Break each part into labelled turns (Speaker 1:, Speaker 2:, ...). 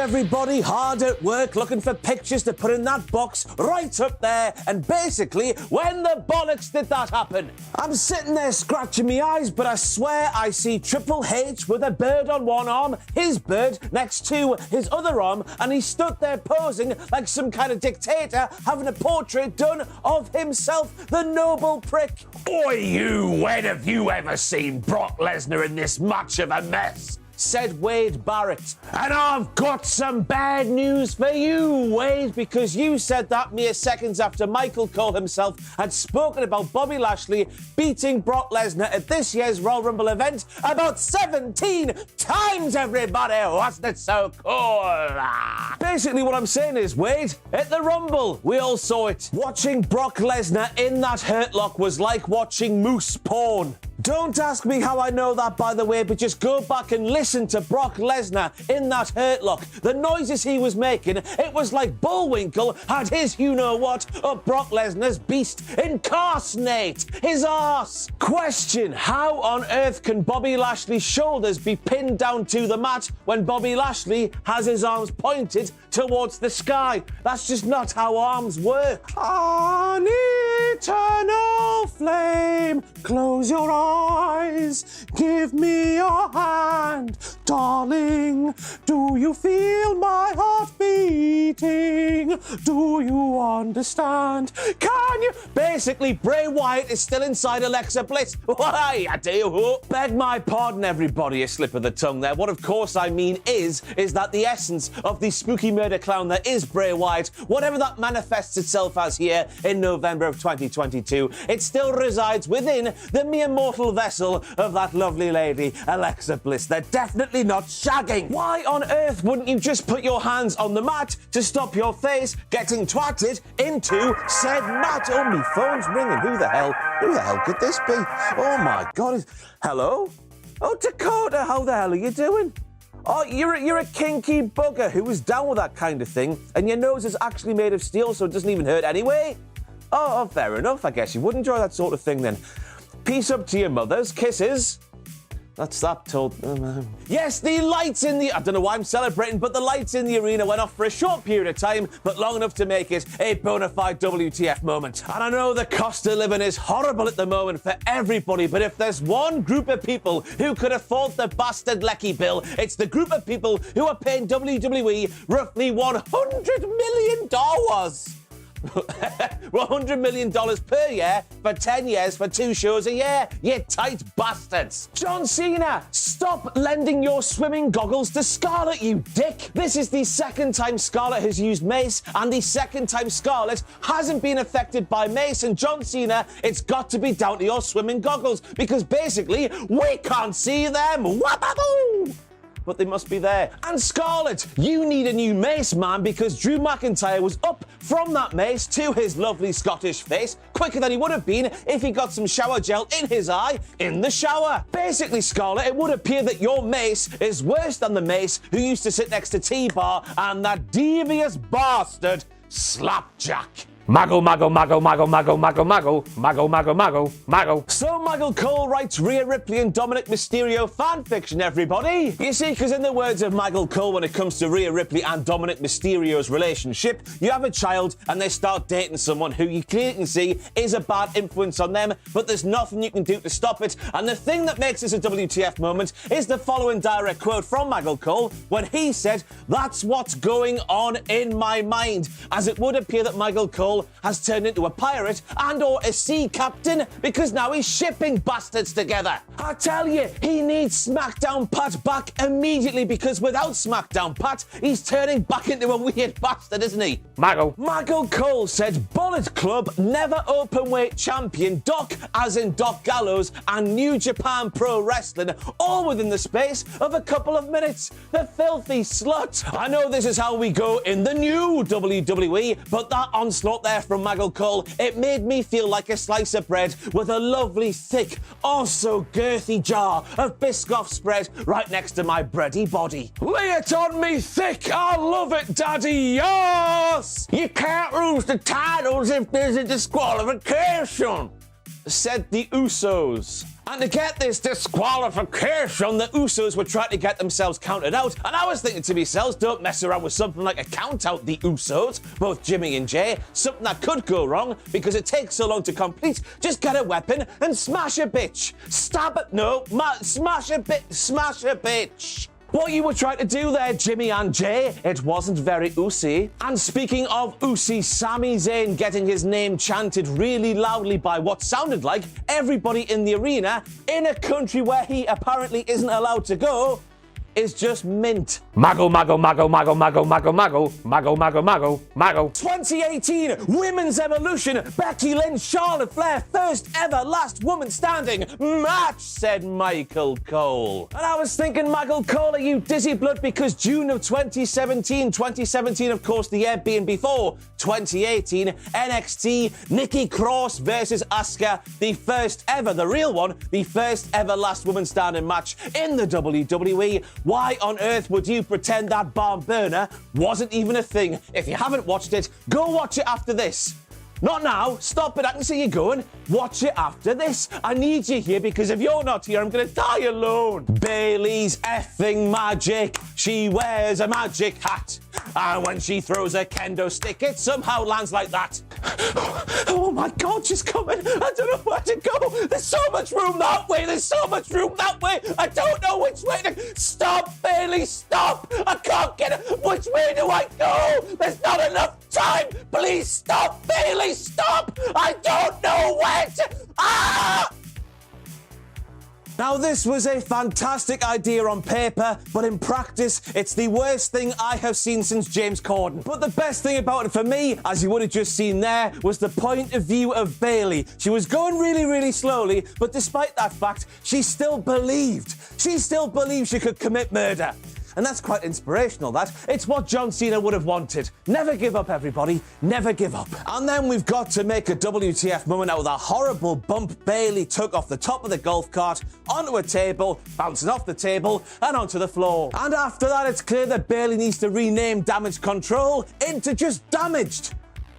Speaker 1: everybody hard at work looking for pictures to put in that box right up there, and basically, when the bollocks did that happen? I'm sitting there scratching my eyes, but I swear I see Triple H with a bird on one arm, his bird next to his other arm, and he stood there posing like some kind of dictator having a portrait done of himself, the noble prick.
Speaker 2: Oi you, when have you ever seen Brock Lesnar in this much of a mess?
Speaker 1: Said Wade Barrett. And I've got some bad news for you, Wade, because you said that mere seconds after Michael Cole himself had spoken about Bobby Lashley beating Brock Lesnar at this year's Royal Rumble event about 17 times, everybody. Wasn't it so cool? Basically, what I'm saying is, Wade, at the Rumble, we all saw it. Watching Brock Lesnar in that Hurt Lock was like watching moose porn. Don't ask me how I know that, by the way, but just go back and listen to Brock Lesnar in that Hurt Lock. The noises he was making, it was like Bullwinkle had his you-know-what of Brock Lesnar's beast incarnate, his arse. Question, how on earth can Bobby Lashley's shoulders be pinned down to the mat when Bobby Lashley has his arms pointed towards the sky? That's just not how arms work. An eternal flame, close your eyes, give me your hand, darling. Do you feel my heart beating? Do you understand? Can you? Basically, Bray Wyatt is still inside Alexa Bliss. Why, I do. Beg my pardon, everybody, a slip of the tongue there. What, of course, I mean is that the essence of the spooky murder clown that is Bray Wyatt, whatever that manifests itself as here in November of 2022, it still resides within the mere mortal vessel of that lovely lady, Alexa Bliss. They're definitely not shagging. Why on earth wouldn't you just put your hands on the mat to stop your face getting twatted into said mat? Oh, my phone's ringing. Who the hell could this be? Oh my God. Hello? Oh, Dakota, how the hell are you doing? Oh, you're a kinky bugger who was down with that kind of thing, and your nose is actually made of steel, so it doesn't even hurt anyway? Oh, fair enough. I guess you would enjoy that sort of thing then. Peace up to your mothers. Kisses. That's that told. Yes, the lights in the... I don't know why I'm celebrating, but the lights in the arena went off for a short period of time, but long enough to make it a bona fide WTF moment. And I know the cost of living is horrible at the moment for everybody, but if there's one group of people who could afford the bastard lecky bill, it's the group of people who are paying WWE roughly $100 million. $100 million per year for 10 years for 2 shows a year, you tight bastards. John Cena, stop lending your swimming goggles to Scarlett, you dick. This is the second time Scarlett has used mace, and the second time Scarlett hasn't been affected by mace. And John Cena, it's got to be down to your swimming goggles, because basically we can't see them. Wababoo! But they must be there. And Scarlett, you need a new mace, man, because Drew McIntyre was up from that mace to his lovely Scottish face quicker than he would have been if he got some shower gel in his eye in the shower. Basically, Scarlett, it would appear that your mace is worse than the mace who used to sit next to T-Bar and that devious bastard, Slapjack.
Speaker 2: Muggle, muggle, muggle, muggle, muggle, muggle, muggle, muggle, muggle, muggle, muggle.
Speaker 1: So Michael Cole writes Rhea Ripley and Dominik Mysterio fanfiction, everybody. You see, because in the words of Michael Cole, when it comes to Rhea Ripley and Dominik Mysterio's relationship, you have a child and they start dating someone who you clearly can see is a bad influence on them, but there's nothing you can do to stop it. And the thing that makes this a WTF moment is the following direct quote from Michael Cole when he said, "That's what's going on in my mind," as it would appear that Michael Cole has turned into a pirate and or a sea captain because now he's shipping bastards together. I tell you, he needs SmackDown Pat back immediately, because without SmackDown Pat, he's turning back into a weird bastard, isn't he? Michael Cole said Bullet Club never openweight champion Doc, as in Doc Gallows, and New Japan Pro Wrestling, all within the space of a couple of minutes. The filthy slut. I know this is how we go in the new WWE, but that onslaught there from Michael Cole, it made me feel like a slice of bread with a lovely, thick, oh so girthy jar of Biscoff spread right next to my bready body. Lay it on me thick, I love it, daddy, yes! You can't lose the titles if there's a disqualification. said the Usos. And to get this disqualification, the Usos were trying to get themselves counted out. And I was thinking to myself, don't mess around with something like a count out the Usos, both Jimmy and Jay. Something that could go wrong because it takes so long to complete. Just get a weapon and smash a bitch. Stab it. No, smash a bitch. What you were trying to do there, Jimmy and Jay, it wasn't very Usi. And speaking of Usi, Sami Zayn getting his name chanted really loudly by what sounded like everybody in the arena in a country where he apparently isn't allowed to go is just mint.
Speaker 2: Mago, mago, mago, mago, mago, mago, mago, mago, mago, mago, mago.
Speaker 1: 2018 Women's Evolution, Becky Lynch, Charlotte Flair, first ever last woman standing match, said Michael Cole. And I was thinking, Michael Cole, are you dizzy blood? Because June of 2017, of course, the year being before 2018, NXT, Nikki Cross versus Asuka, the first ever, the real one, the first ever last woman standing match in the WWE. Why on earth would you pretend that barn burner wasn't even a thing? If you haven't watched it, go watch it after this. Not now. Stop it. I can see you going. Watch it after this. I need you here because if you're not here, I'm going to die alone. Bayley's effing magic. She wears a magic hat. And when she throws a kendo stick, it somehow lands like that. Oh my God, she's coming. I don't know where to go. There's so much room that way. There's so much room that way. I don't know which way to... Stop, Bayley, stop. I can't get it. Which way do I go? There's not enough time. Please stop, Bayley, stop. I don't know where to... Ah! Now, this was a fantastic idea on paper, but in practice, it's the worst thing I have seen since James Corden. But the best thing about it for me, as you would have just seen there, was the point of view of Bayley. She was going really, really slowly, but despite that fact, she still believed. She still believed she could commit murder. And that's quite inspirational, that. It's what John Cena would have wanted. Never give up, everybody. Never give up. And then we've got to make a WTF moment out of that horrible bump Bayley took off the top of the golf cart, onto a table, bouncing off the table, and onto the floor. And after that, it's clear that Bayley needs to rename Damage Control into just Damaged.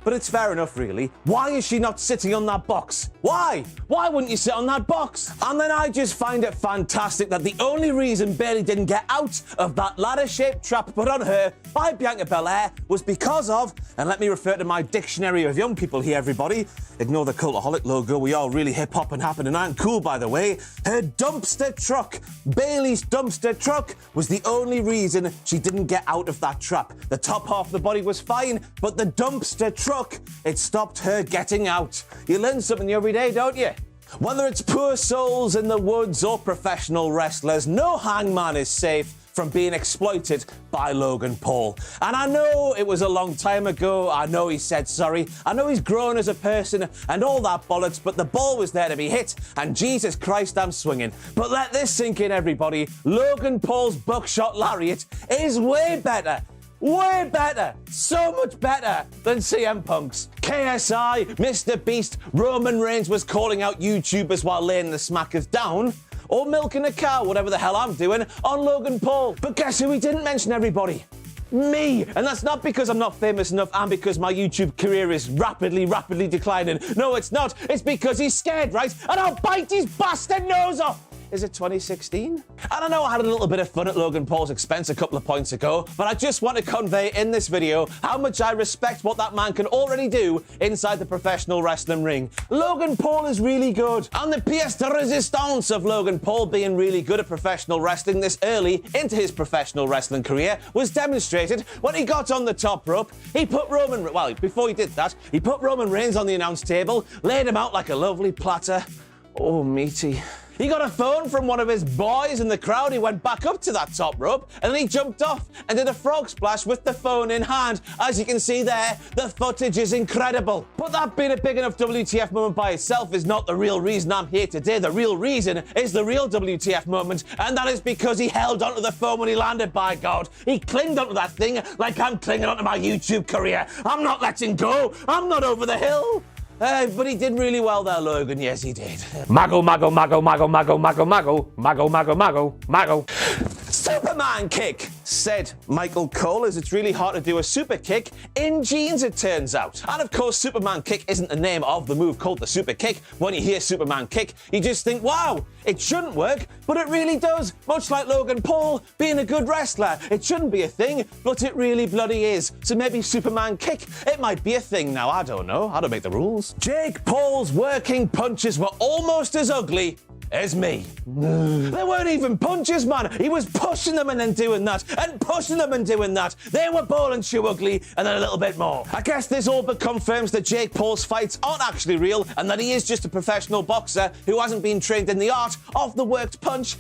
Speaker 1: But it's fair enough, really. Why is she not sitting on that box? Why? Why wouldn't you sit on that box? And then I just find it fantastic that the only reason Bayley didn't get out of that ladder-shaped trap put on her by Bianca Belair was because of, and let me refer to my dictionary of young people here, everybody. Ignore the Cultaholic logo. We are really hip-hop and happening and cool, by the way. Her dumpster truck, Bayley's dumpster truck, was the only reason she didn't get out of that trap. The top half of the body was fine, but the dumpster truck, it stopped her getting out. You learn something new every day, don't you? Whether it's poor souls in the woods or professional wrestlers, no hangman is safe from being exploited by Logan Paul. And I know it was a long time ago. I know he said sorry. I know he's grown as a person and all that bollocks, but the ball was there to be hit, and Jesus Christ, I'm swinging. But let this sink in, everybody. Logan Paul's buckshot lariat is way better. Way better, so much better than CM Punk's. KSI, Mr. Beast, Roman Reigns was calling out YouTubers while laying the smackers down, or milking a cow, whatever the hell I'm doing, on Logan Paul. But guess who he didn't mention, everybody? Me. And that's not because I'm not famous enough and because my YouTube career is rapidly declining. No, it's not. It's because he's scared, right? And I'll bite his bastard nose off. Is it 2016? I don't know, I had a little bit of fun at Logan Paul's expense a couple of points ago, but I just want to convey in this video how much I respect what that man can already do inside the professional wrestling ring. Logan Paul is really good. And the pièce de résistance of Logan Paul being really good at professional wrestling this early into his professional wrestling career was demonstrated when he got on the top rope. He put before he did that, he put Roman Reigns on the announce table, laid him out like a lovely platter. Oh, meaty. He got a phone from one of his boys in the crowd. He went back up to that top rope and then he jumped off and did a frog splash with the phone in hand. As you can see there, the footage is incredible. But that being a big enough WTF moment by itself is not the real reason I'm here today. The real reason is the real WTF moment, and that is because he held onto the phone when he landed, by God. He clinged onto that thing like I'm clinging onto my YouTube career. I'm not letting go. I'm not over the hill. But he did really well there, Logan. Yes, he did.
Speaker 2: Mago, mago, mago, mago, mago, mago, mago, mago, mago, mago, mago.
Speaker 1: Superman kick, said Michael Cole, as it's really hard to do a super kick in jeans, it turns out. And of course, Superman kick isn't the name of the move called the super kick. When you hear Superman kick, you just think, wow, it shouldn't work, but it really does. Much like Logan Paul being a good wrestler. It shouldn't be a thing, but it really bloody is. So maybe Superman kick, it might be a thing now. I don't know. I don't make the rules. Jake Paul's working punches were almost as ugly as me. They weren't even punches, man. He was pushing them and then doing that, and pushing them and doing that. They were ball and shoe ugly, and then a little bit more. I guess this all but confirms that Jake Paul's fights aren't actually real, and that he is just a professional boxer who hasn't been trained in the art of the worked punch.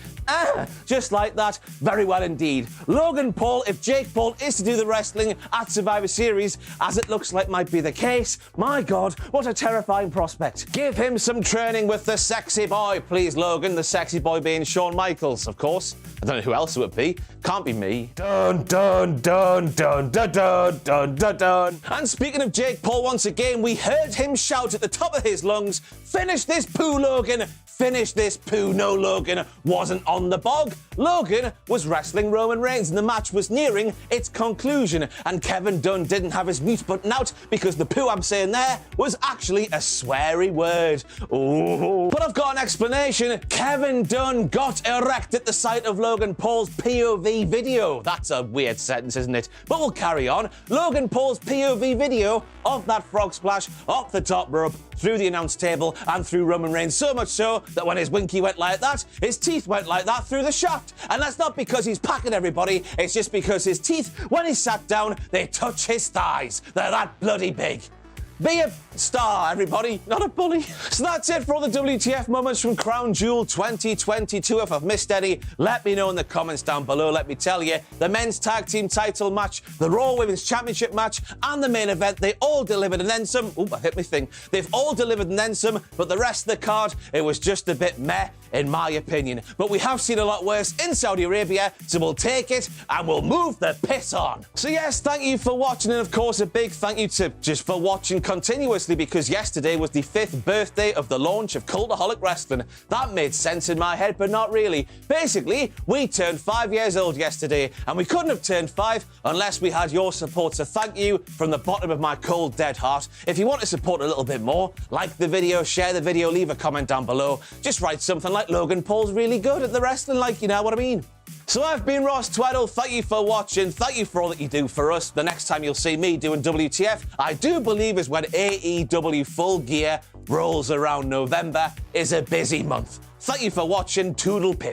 Speaker 1: Just like that. Very well indeed. Logan Paul, if Jake Paul is to do the wrestling at Survivor Series, as it looks like might be the case, my God, what a terrifying prospect. Give him some training with the sexy boy, please, Logan. The sexy boy being Shawn Michaels, of course. I don't know who else it would be. Can't be me. Dun, dun, dun, dun, dun, dun, dun, dun, dun. And speaking of Jake Paul, once again, we heard him shout at the top of his lungs, "Finish this poo, Logan! Finish this poo." No, Logan wasn't on the bog. Logan was wrestling Roman Reigns, and the match was nearing its conclusion. And Kevin Dunn didn't have his mute button out because the poo I'm saying there was actually a sweary word. Ooh. But I've got an explanation. Kevin Dunn got erect at the sight of Logan Paul's POV video. That's a weird sentence, isn't it? But we'll carry on. Logan Paul's POV video of that frog splash off the top rope, through the announce table, and through Roman Reigns, so much so that when his winky went like that, his teeth went like that through the shaft. And that's not because he's packing everybody, it's just because his teeth, when he sat down, they touch his thighs. They're that bloody big. Be a star, everybody, not a bully. So that's it for all the WTF moments from Crown Jewel 2022. If I've missed any, let me know in the comments down below. Let me tell you, the men's tag team title match, the Raw Women's Championship match, and the main event, they all delivered and then some. Ooh, I hit my thing. They've all delivered and then some, but the rest of the card, it was just a bit meh, in my opinion. But we have seen a lot worse in Saudi Arabia, so we'll take it and we'll move the piss on. So yes, thank you for watching, and of course a big thank you to just for watching continuously, because yesterday was the 5th birthday of the launch of Cultaholic Wrestling. That made sense in my head, but not really. Basically, we turned 5 years old yesterday, and we couldn't have turned 5 unless we had your support. So thank you from the bottom of my cold, dead heart. If you want to support a little bit more, like the video, share the video, leave a comment down below. Just write something like Logan Paul's really good at the wrestling, like, you know what I mean. So I've been Ross Tweddle. Thank you for watching. Thank you for all that you do for us. The next time you'll see me doing WTF, I do believe is when AEW Full Gear rolls around. November is a busy month. Thank you for watching. Toodle pip.